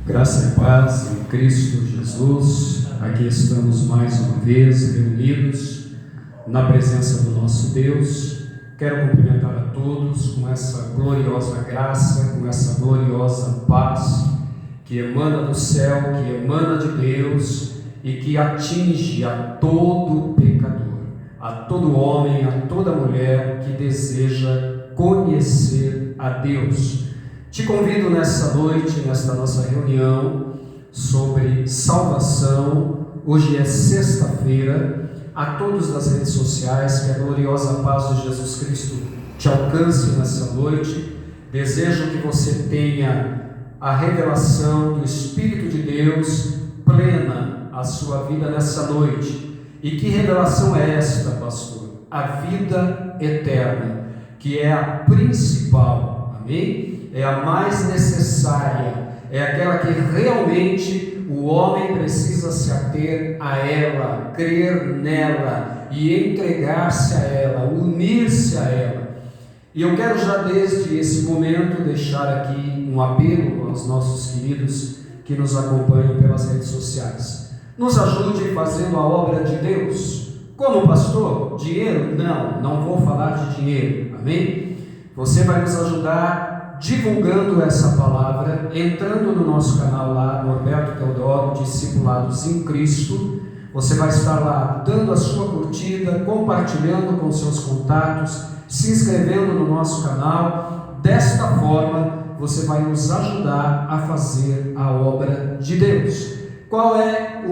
Graça e paz em Cristo Jesus. Aqui estamos mais uma vez reunidos na presença do nosso Deus. Quero cumprimentar a todos com essa gloriosa graça, com essa gloriosa paz que emana do céu, que emana de Deus e que atinge a todo pecador, a todo homem, a toda mulher que deseja conhecer a Deus. Te convido nesta noite, nesta nossa reunião sobre salvação. Hoje é sexta-feira. A todos das redes sociais, que a gloriosa paz de Jesus Cristo te alcance nessa noite. Desejo que você tenha a revelação do Espírito de Deus plena a sua vida nessa noite. E que revelação é esta, pastor? A vida eterna, que é a principal, amém? É a mais necessária, é aquela que realmente o homem precisa se ater a ela, crer nela e entregar-se a ela, unir-se a ela. E eu quero já desde esse momento deixar aqui um apelo aos nossos queridos que nos acompanham pelas redes sociais. Nos ajude fazendo a obra de Deus. Como pastor? Dinheiro? Não vou falar de dinheiro, amém? Você vai nos ajudar divulgando essa palavra, entrando no nosso canal lá, Norberto Teodoro, Discipulados em Cristo. Você vai estar lá dando a sua curtida, compartilhando com seus contatos, se inscrevendo no nosso canal. Desta forma, você vai nos ajudar a fazer a obra de Deus. Qual é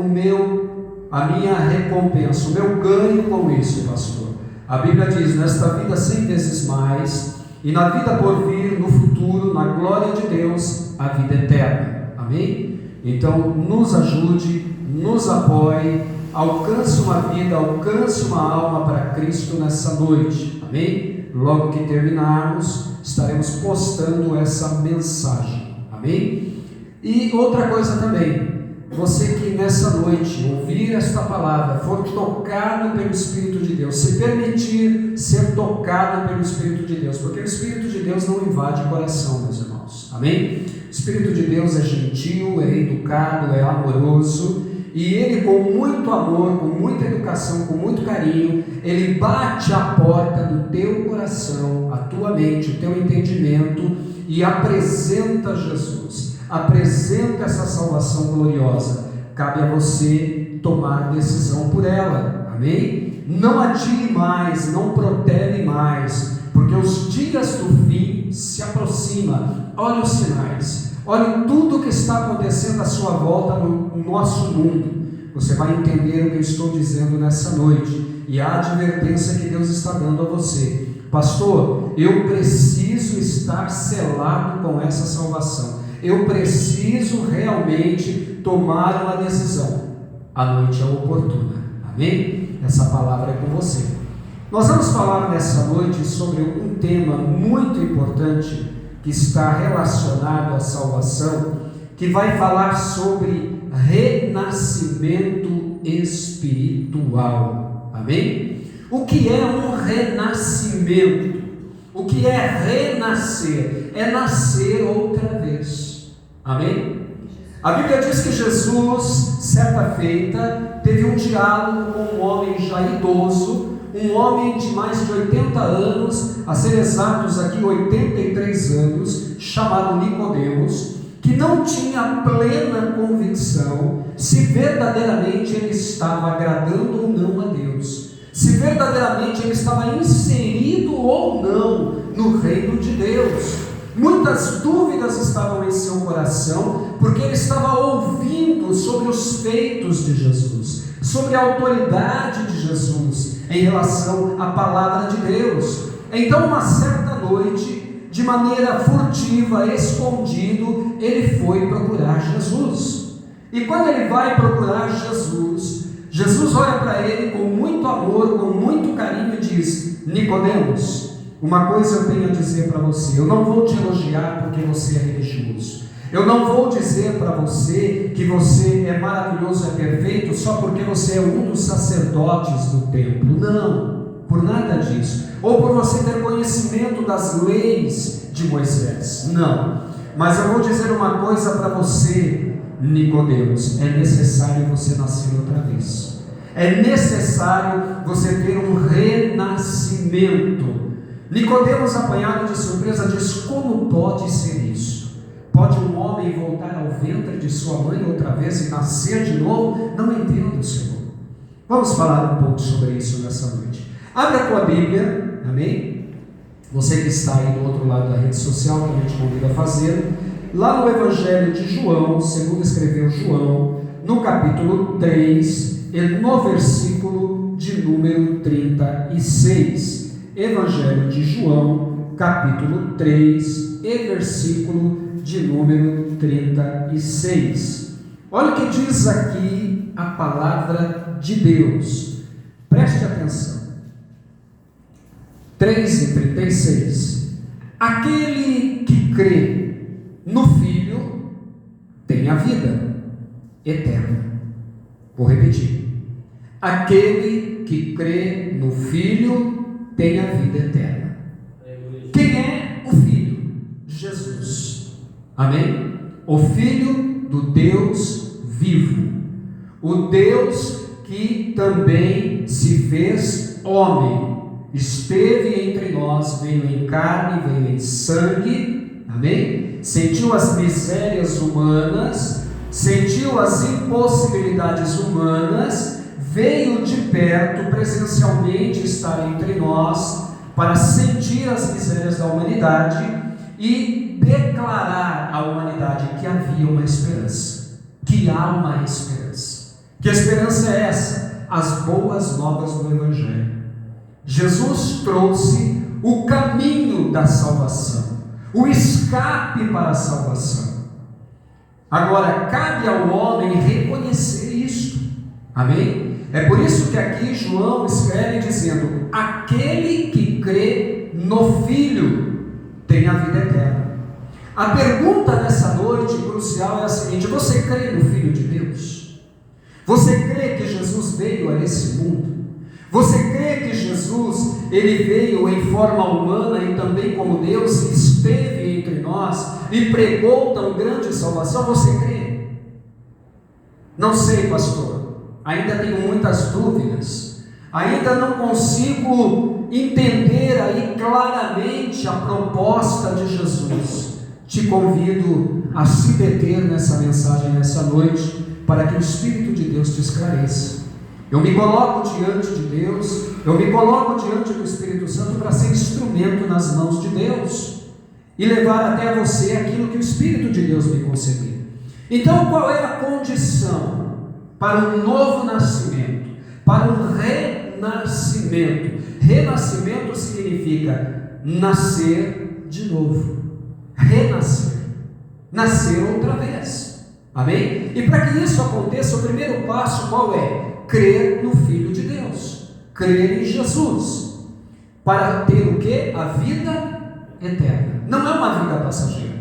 a minha recompensa, o meu ganho com isso, pastor? A Bíblia diz, nesta vida 100 vezes mais, e na vida por vir, no futuro, na glória de Deus, a vida eterna. Amém? Então, nos ajude, nos apoie, alcance uma vida, alcance uma alma para Cristo nessa noite. Amém? Logo que terminarmos, estaremos postando essa mensagem. Amém? E outra coisa também, você que nessa noite ouvir esta palavra, for tocado pelo Espírito de Deus, se permitir ser tocado pelo Espírito de Deus, porque o Espírito de Deus não invade o coração, meus irmãos, amém? O Espírito de Deus é gentil, é educado, é amoroso, e ele com muito amor, com muita educação, com muito carinho, ele bate a porta do teu coração, a tua mente, o teu entendimento, e apresenta Jesus. Apresenta essa salvação gloriosa. Cabe a você tomar decisão por ela, amém? Não adie mais, não protele mais, porque os dias do fim se aproximam. Olhe os sinais, olhe tudo o que está acontecendo à sua volta no nosso mundo. Você vai entender o que eu estou dizendo nessa noite e a advertência que Deus está dando a você. Pastor, eu preciso estar selado com essa salvação. Eu preciso realmente tomar uma decisão. A noite é oportuna, amém? Essa palavra é com você. Nós vamos falar nessa noite sobre um tema muito importante que está relacionado à salvação, que vai falar sobre renascimento espiritual, amém? O que é um renascimento? O que é renascer? É nascer outra vez. Amém? A Bíblia diz que Jesus, certa feita, teve um diálogo com um homem já idoso, um homem de mais de 80 anos, a ser exatos aqui 83 anos, chamado Nicodemos, que não tinha plena convicção se verdadeiramente ele estava agradando ou não a Deus, se verdadeiramente ele estava inserido ou não no reino de Deus. Muitas dúvidas estavam em seu coração, porque ele estava ouvindo sobre os feitos de Jesus, sobre a autoridade de Jesus em relação à palavra de Deus. Então, uma certa noite, de maneira furtiva, escondido, ele foi procurar Jesus. E quando ele vai procurar Jesus, Jesus olha para ele com muito amor, com muito carinho e diz: Nicodemos, uma coisa eu tenho a dizer para você. Eu não vou te elogiar porque você é religioso. Eu não vou dizer para você que você é maravilhoso, é perfeito, só porque você é um dos sacerdotes do templo. Não, por nada disso. Ou por você ter conhecimento das leis de Moisés. Não. Mas eu vou dizer uma coisa para você, Nicodemos: é necessário você nascer outra vez. É necessário você ter um renascimento. Nicodemos, apanhado de surpresa, diz: como pode ser isso? Pode um homem voltar ao ventre de sua mãe outra vez e nascer de novo? Não entendo, Senhor. Vamos falar um pouco sobre isso nessa noite. Abre a tua Bíblia, amém? Você que está aí do outro lado da rede social, também te convido a fazer. Lá no Evangelho de João, segundo escreveu João, no capítulo 3, e no versículo de número 36. Evangelho de João, capítulo 3, e versículo de número 36. Olha o que diz aqui a palavra de Deus. Preste atenção. 3:36. Aquele que crê no Filho tem a vida eterna. Vou repetir. Aquele que crê no Filho tem a vida eterna. Quem é o Filho? Jesus. Amém? O Filho do Deus vivo. O Deus que também se fez homem. Esteve entre nós, veio em carne, veio em sangue. Amém? Sentiu as misérias humanas, sentiu as impossibilidades humanas, veio de perto, presencialmente estar entre nós, para sentir as misérias da humanidade e declarar à humanidade que havia uma esperança, que há uma esperança. Que esperança é essa? As boas novas do Evangelho. Jesus trouxe o caminho da salvação, o escape para a salvação. Agora, cabe ao homem reconhecer isto. Amém? É por isso que aqui João escreve dizendo: aquele que crê no Filho tem a vida eterna. A pergunta nessa noite crucial é a seguinte: você crê no Filho de Deus? Você crê que Jesus veio a esse mundo? Você crê que Jesus, ele veio em forma humana e também como Deus, esteve entre nós e pregou tão grande salvação? Você crê? Não sei, pastor, ainda tenho muitas dúvidas, ainda não consigo entender aí claramente a proposta de Jesus. Te convido a se deter nessa mensagem nessa noite, para que o Espírito de Deus te esclareça. Eu me coloco diante de Deus, eu me coloco diante do Espírito Santo para ser instrumento nas mãos de Deus e levar até a você aquilo que o Espírito de Deus me concedeu. Então, qual é a condição para um novo nascimento, para um renascimento? Renascimento significa nascer de novo, renascer, nascer outra vez. Amém? E para que isso aconteça, o primeiro passo qual é? Crer no Filho de Deus, crer em Jesus, para ter o que? A vida eterna. Não é uma vida passageira,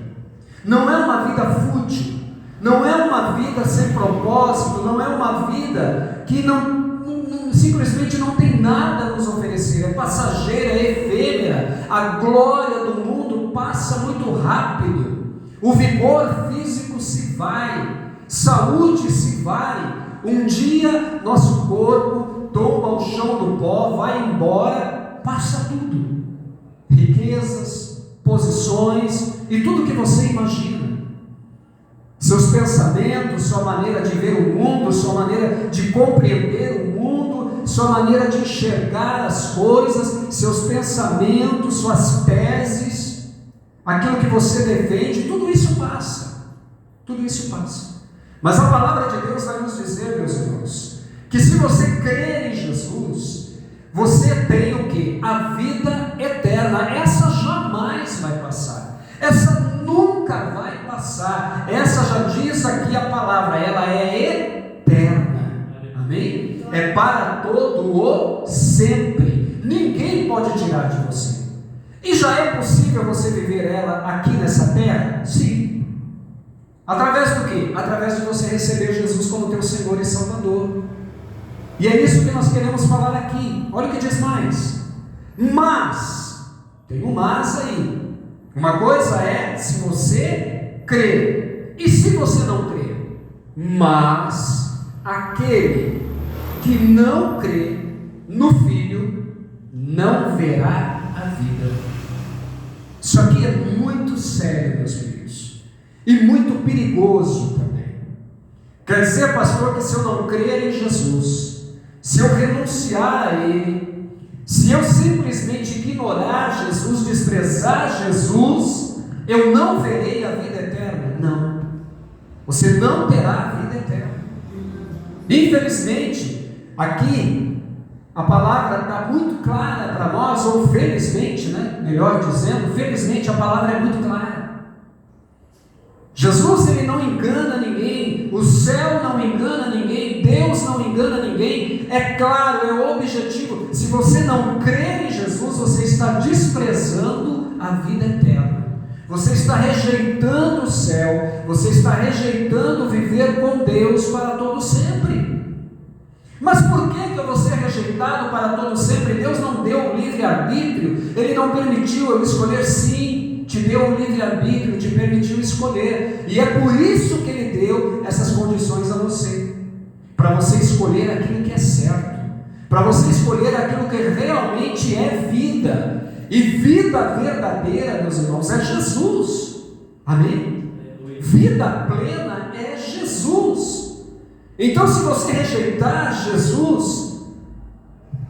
não é uma vida fútil, não é uma vida sem propósito, não é uma vida que simplesmente não tem nada a nos oferecer, é passageira, é efêmera. A glória do mundo passa muito rápido, o vigor físico se vai, saúde se vai. Um dia nosso corpo tomba ao chão do pó, vai embora, passa tudo, riquezas, posições e tudo que você imagina, seus pensamentos, sua maneira de ver o mundo, sua maneira de compreender o mundo, sua maneira de enxergar as coisas, seus pensamentos, suas teses, aquilo que você defende, tudo isso passa, tudo isso passa. Mas a palavra de Deus vai nos dizer, meus irmãos, que se você crer em Jesus, você tem o que? A vida eterna. Essa jamais vai passar, essa nunca vai passar, essa já diz aqui a palavra, ela é eterna. Amém? É para todo o sempre, ninguém pode tirar de você. E já é possível você viver ela aqui nessa terra? Sim. Através do quê? Através de você receber Jesus como teu Senhor e Salvador. E é isso que nós queremos falar aqui. Olha o que diz mais. Mas, tem um mas aí. Uma coisa é se você crê. E se você não crê? Mas aquele que não crê no Filho não verá a vida. Isso aqui é muito sério, meus queridos, e muito perigoso também. Quer dizer, pastor, que se eu não crer em Jesus, se eu renunciar a Ele, se eu simplesmente ignorar Jesus, desprezar Jesus, eu não verei a vida eterna? Não, você não terá a vida eterna. Infelizmente, aqui a palavra está muito clara para nós, ou felizmente, melhor dizendo, felizmente a palavra é muito clara. Jesus, ele não engana ninguém, o céu não engana ninguém, Deus não engana ninguém. É claro, é objetivo. Se você não crer em Jesus, você está desprezando a vida eterna, você está rejeitando o céu, você está rejeitando viver com Deus para todo sempre. Mas por que eu vou ser rejeitado para todo sempre? Deus não deu o livre-arbítrio, Ele não permitiu eu escolher. Sim, te deu o livre-arbítrio, te permitiu escolher, e é por isso que Ele deu essas condições a você, para você escolher aquilo que é certo, para você escolher aquilo que realmente é vida, e vida verdadeira, meus irmãos, é Jesus. Amém? Vida plena é Jesus. Então, se você rejeitar Jesus,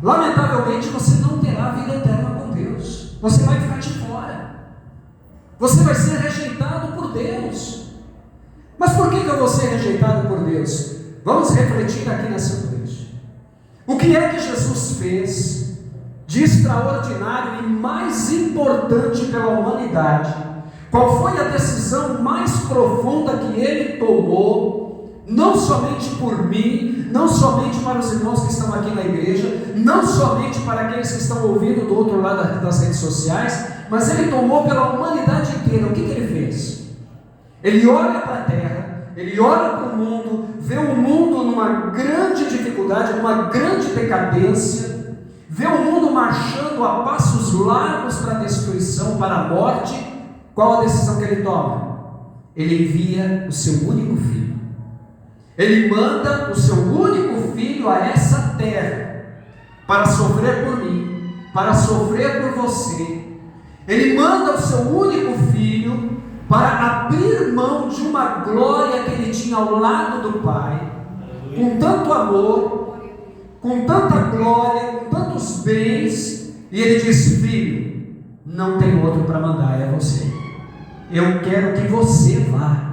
lamentavelmente você não terá vida eterna com Deus, você vai ficar de fora, você vai ser rejeitado por Deus. Mas por que eu vou ser rejeitado por Deus? Vamos refletir aqui nessa noite. O que é que Jesus fez de extraordinário e mais importante pela humanidade? Qual foi a decisão mais profunda que Ele tomou, não somente por mim, não somente para os irmãos que estão aqui na igreja, não somente para aqueles que estão ouvindo do outro lado das redes sociais, mas Ele tomou pela humanidade inteira? O que Ele fez? Ele olha para a terra, Ele olha para o mundo, vê o mundo numa grande dificuldade, numa grande decadência, vê o mundo marchando a passos largos para a destruição, para a morte. Qual a decisão que Ele toma? Ele envia o seu único filho. Ele manda o seu único filho a essa terra para sofrer por mim, para sofrer por você. Ele manda o seu único filho para abrir mão de uma glória que Ele tinha ao lado do Pai, com tanto amor, com tanta glória, com tantos bens, e Ele diz: filho, não tem outro para mandar, é você. Eu quero que você vá.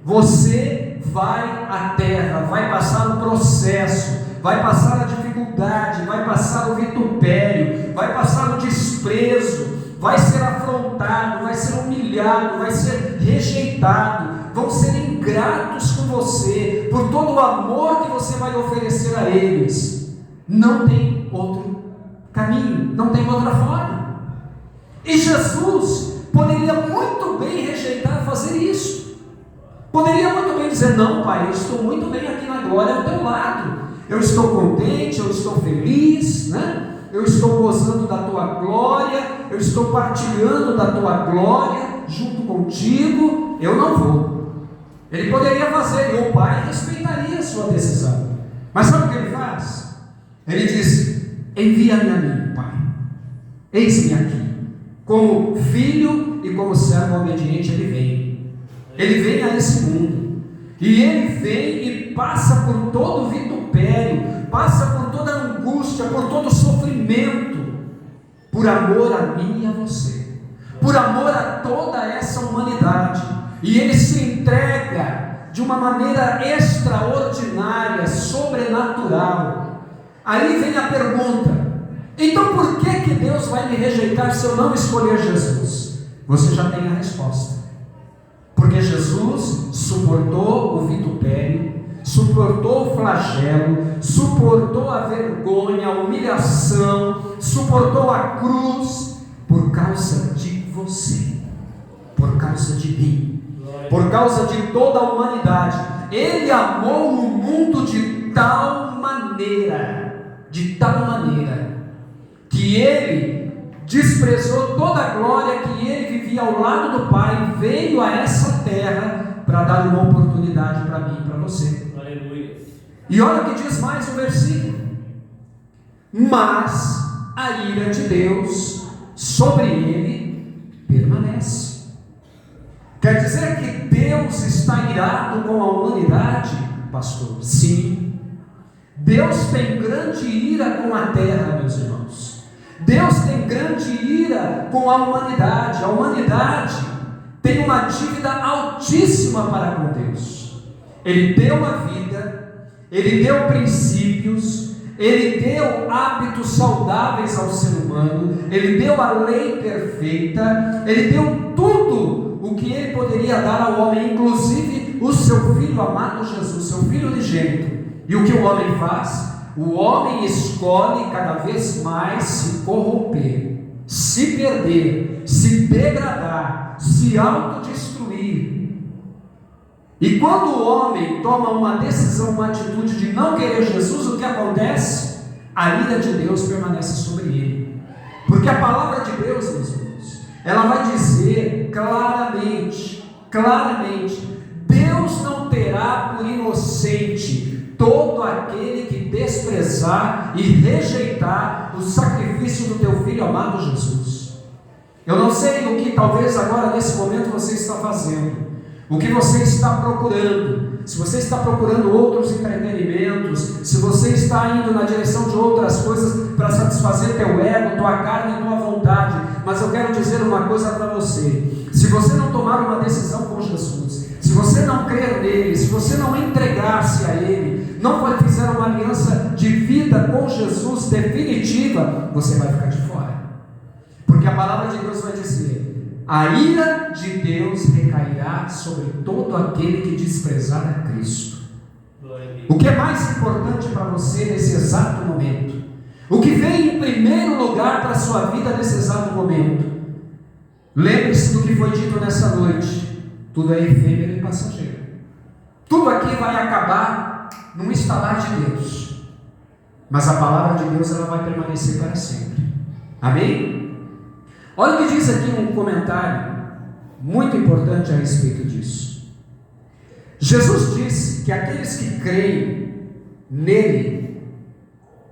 Você vai à terra, vai passar o processo, vai passar a dificuldade, vai passar o vitupério, vai passar o desprezo, vai ser afrontado, vai ser humilhado, vai ser rejeitado, vão ser ingratos com você, por todo o amor que você vai oferecer a eles. Não tem outro caminho, não tem outra forma. E Jesus poderia muito bem rejeitar fazer isso. Poderia muito bem dizer: não, Pai, eu estou muito bem aqui na glória ao teu lado, eu estou contente, eu estou feliz, eu estou gozando da tua glória, eu estou partilhando da tua glória junto contigo, eu não vou. Ele poderia fazer, e o Pai respeitaria a sua decisão. Mas sabe o que Ele faz? Ele diz: envia-me a mim, Pai, eis-me aqui. Como filho e como servo obediente, Ele vem. Ele vem a esse mundo, e Ele vem e passa por todo o vitupério, passa por toda a angústia, por todo o sofrimento, por amor a mim e a você, por amor a toda essa humanidade. E Ele se entrega de uma maneira extraordinária, sobrenatural. Aí vem a pergunta: então por que Deus vai me rejeitar se eu não escolher Jesus? Você já tem a resposta. Porque Jesus suportou o vitupério, suportou o flagelo, suportou a vergonha, a humilhação, suportou a cruz por causa de você, por causa de mim, por causa de toda a humanidade. Ele amou o mundo de tal maneira, que Ele desprezou toda a glória que Ele vivia ao lado do Pai, veio a essa terra para dar uma oportunidade para mim e para você. Aleluia. E olha o que diz mais o versículo: mas a ira de Deus sobre ele permanece. Quer dizer que Deus está irado com a humanidade, pastor? Sim. Deus tem grande ira com a terra, meus irmãos. Deus tem grande ira com a humanidade. A humanidade tem uma dívida altíssima para com Deus. Ele deu a vida, Ele deu princípios, Ele deu hábitos saudáveis ao ser humano, Ele deu a lei perfeita, Ele deu tudo o que Ele poderia dar ao homem, inclusive o seu Filho amado Jesus, seu Filho unigênito. E o que o homem faz? O homem escolhe cada vez mais se corromper, se perder, se degradar, se autodestruir. E quando o homem toma uma decisão, uma atitude de não querer Jesus, o que acontece? A ira de Deus permanece sobre ele. Porque a palavra de Deus, meus irmãos, ela vai dizer claramente, Deus não terá por inocente todo aquele que desprezar e rejeitar o sacrifício do teu Filho amado Jesus. Eu não sei o que talvez agora nesse momento você está fazendo, o que você está procurando, se você está procurando outros entretenimentos, se você está indo na direção de outras coisas para satisfazer teu ego, tua carne e tua vontade. Mas eu quero dizer uma coisa para você: se você não tomar uma decisão com Jesus, se você não crer nele, se você não entregar-se a ele, não fizer uma aliança de vida com Jesus definitiva, você vai ficar de fora. Porque a palavra de Deus vai dizer: a ira de Deus recairá sobre todo aquele que desprezar a Cristo. O que é mais importante para você nesse exato momento? O que vem em primeiro lugar para a sua vida nesse exato momento? Lembre-se do que foi dito nessa noite: tudo é efêmero e passageiro. Tudo aqui vai acabar num estalar de Deus, mas a palavra de Deus ela vai permanecer para sempre. Amém? Olha o que diz aqui um comentário muito importante a respeito disso. Jesus disse que aqueles que creem nele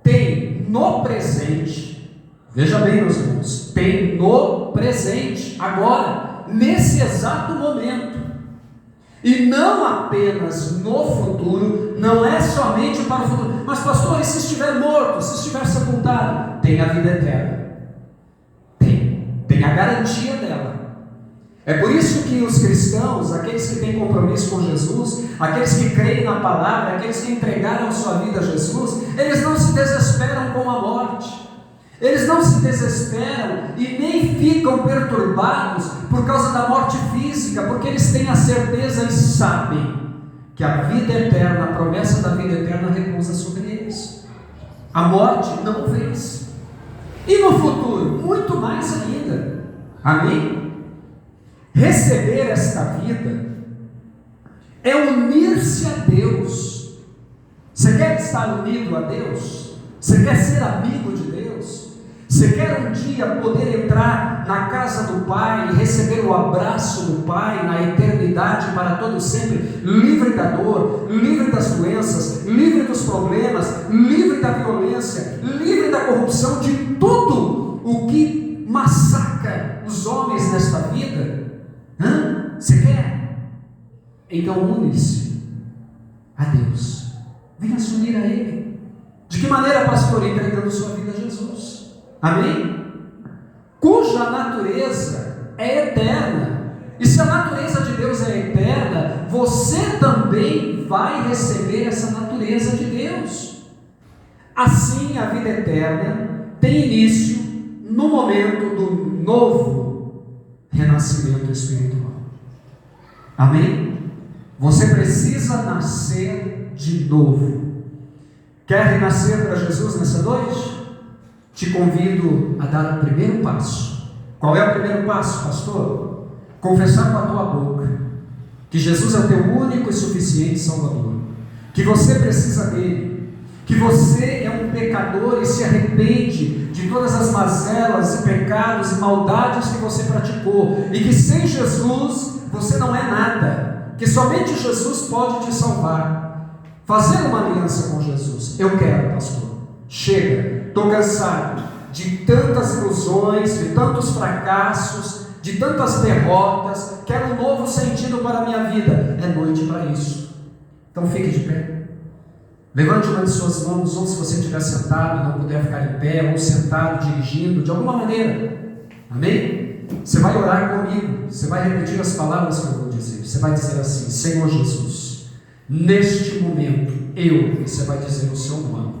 têm no presente, veja bem, meus irmãos, tem no presente, agora, nesse exato momento, e não apenas no futuro, não é somente para o futuro. Mas pastor, e se estiver morto, se estiver sepultado? Tem a vida eterna, tem a garantia dela. É por isso que os cristãos, aqueles que têm compromisso com Jesus, aqueles que creem na palavra, aqueles que entregaram sua vida a Jesus, eles não se desesperam com a morte. Eles não se desesperam e nem ficam perturbados por causa da morte física, porque eles têm a certeza e sabem que a vida eterna, a promessa da vida eterna repousa sobre eles. A morte não vence. E no futuro, muito mais ainda. Amém? Receber esta vida é unir-se a Deus. Você quer estar unido a Deus? Você quer ser amigo de Deus? Você quer um dia poder entrar na casa do Pai e receber o abraço do Pai na eternidade para todo sempre, livre da dor, livre das doenças, livre dos problemas, livre da violência, livre da corrupção, de tudo o que massacra os homens nesta vida? Você quer? Então une-se a Deus, venha se unir a Ele. De que maneira, pastor? Entregando sua vida a Jesus. Amém? Cuja natureza é eterna. E se a natureza de Deus é eterna, você também vai receber essa natureza de Deus. Assim, a vida eterna tem início no momento do novo renascimento espiritual. Amém? Você precisa nascer de novo. Quer renascer para Jesus nessa noite? Te convido a dar o primeiro passo. Qual é o primeiro passo, pastor? Confessar com a tua boca que Jesus é o teu único e suficiente Salvador, que você precisa dele, que você é um pecador e se arrepende de de todas as mazelas e pecados e maldades que você praticou, e que sem Jesus você não é nada, que somente Jesus pode te salvar. Fazer uma aliança com Jesus. Eu quero, pastor. Chega, estou cansado de tantas ilusões, de tantos fracassos, de tantas derrotas. Quero um novo sentido para a minha vida. É noite para isso. Então fique de pé. Levante uma de suas mãos, ou se você estiver sentado e não puder ficar em pé, ou sentado, dirigindo, de alguma maneira. Amém? Você vai orar comigo, você vai repetir as palavras que eu vou dizer. Você vai dizer assim: Senhor Jesus, neste momento, e você vai dizer o seu nome.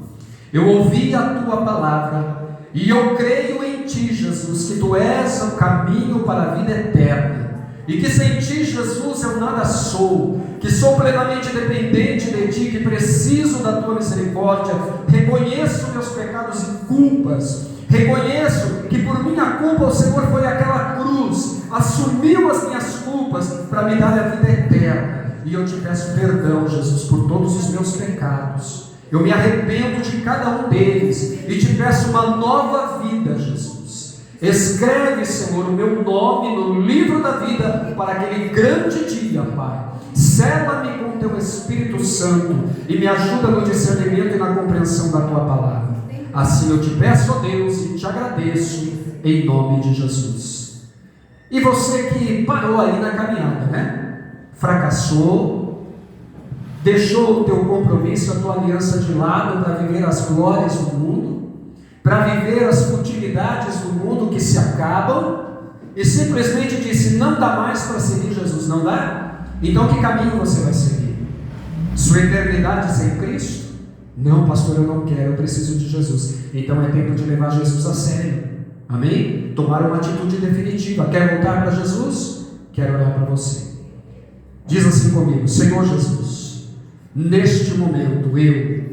Eu ouvi a tua palavra, e eu creio em ti, Jesus, que tu és o caminho para a vida eterna. E que sem ti, Jesus, eu nada sou, que sou plenamente dependente de ti, que preciso da tua misericórdia. Reconheço meus pecados e culpas, reconheço que por minha culpa o Senhor foi àquela cruz, assumiu as minhas culpas para me dar a vida eterna. E eu te peço perdão, Jesus, por todos os meus pecados. Eu me arrependo de cada um deles e te peço uma nova vida, Jesus. Escreve, Senhor, o meu nome no livro da vida para aquele grande dia, Pai. Sela-me com o teu Espírito Santo e me ajuda no discernimento e na compreensão da tua palavra. Assim eu te peço, ó Deus, e te agradeço em nome de Jesus. E você que parou aí na caminhada, né? Fracassou, deixou o teu compromisso, a tua aliança de lado para viver as glórias do mundo, para viver as futilidades do mundo que se acabam, e simplesmente disse: não dá mais para seguir Jesus, não dá? Então que caminho você vai seguir? Sua eternidade sem Cristo? Não, pastor, eu não quero, eu preciso de Jesus. Então é tempo de levar Jesus a sério, amém? Tomar uma atitude definitiva. Quer voltar para Jesus? Quero orar para você. Diz assim comigo: Senhor Jesus, neste momento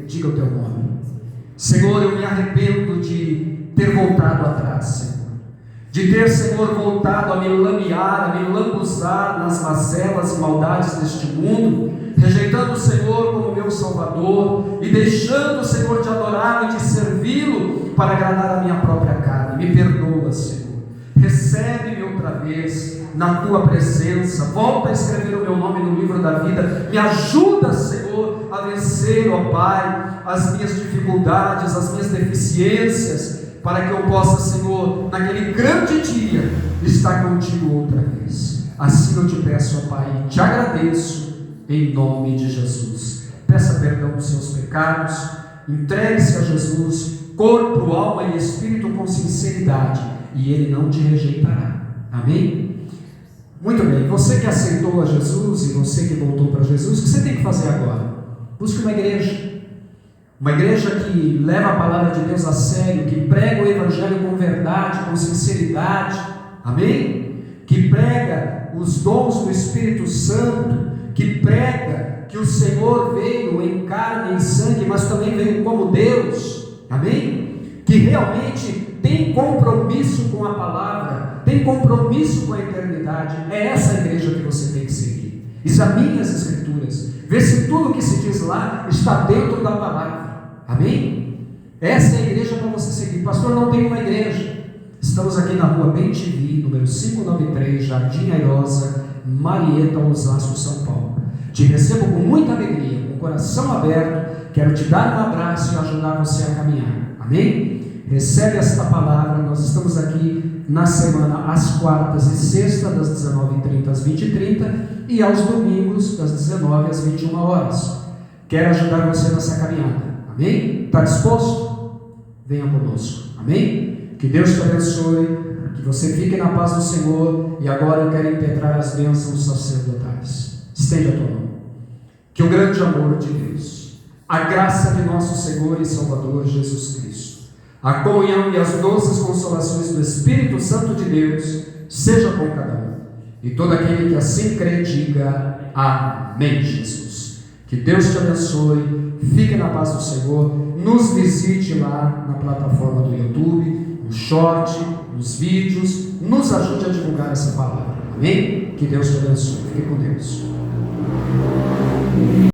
diga o teu nome. Senhor, eu me arrependo de ter voltado atrás, Senhor. De ter, Senhor, voltado a me lamear, a me lambuzar nas mazelas e maldades deste mundo, rejeitando o Senhor como meu Salvador e deixando, Senhor, de adorá-lo e de servi-lo para agradar a minha própria carne. Me perdoa, Senhor. Recebe-me outra vez na tua presença. Volta a escrever o meu nome no livro da vida. Me ajuda, Senhor, a vencer, ó Pai, as minhas dificuldades, as minhas deficiências, para que eu possa, Senhor, naquele grande dia, estar contigo outra vez. Assim eu te peço, ó Pai, e te agradeço em nome de Jesus. Peça perdão dos seus pecados, entregue-se a Jesus, corpo, alma e espírito com sinceridade, e Ele não te rejeitará. Amém? Muito bem, você que aceitou a Jesus e você que voltou para Jesus, o que você tem que fazer agora? Busque uma igreja que leva a palavra de Deus a sério, que prega o Evangelho com verdade, com sinceridade, amém? Que prega os dons do Espírito Santo, que prega que o Senhor veio em carne e em sangue, mas também veio como Deus, amém? Que realmente tem compromisso com a palavra, tem compromisso com a eternidade. É essa igreja que você tem que seguir. Examine as Escrituras, vê se tudo que se diz lá está dentro da palavra. Amém? Essa é a igreja para você seguir. Pastor, não tem uma igreja. Estamos aqui na rua Bem-TV, número 593, Jardim Airosa, Marieta, Osasco, São Paulo. Te recebo com muita alegria, com o coração aberto. Quero te dar um abraço e ajudar você a caminhar. Amém? Recebe esta palavra. Nós estamos aqui na semana, às quartas e sextas, das 19h30 às 20h30, e aos domingos, das 19h às 21 horas. Quero ajudar você nessa caminhada. Amém? Está disposto? Venha conosco. Amém? Que Deus te abençoe, que você fique na paz do Senhor. E agora eu quero impetrar as bênçãos sacerdotais. Estende a tua mão. Que o grande amor de Deus, a graça de nosso Senhor e Salvador Jesus Cristo, a comunhão e as doces consolações do Espírito Santo de Deus seja com cada um. E todo aquele que assim crê, diga amém, Jesus. Que Deus te abençoe, fique na paz do Senhor, nos visite lá na plataforma do YouTube, no short, nos vídeos, nos ajude a divulgar essa palavra, amém? Que Deus te abençoe, fique com Deus.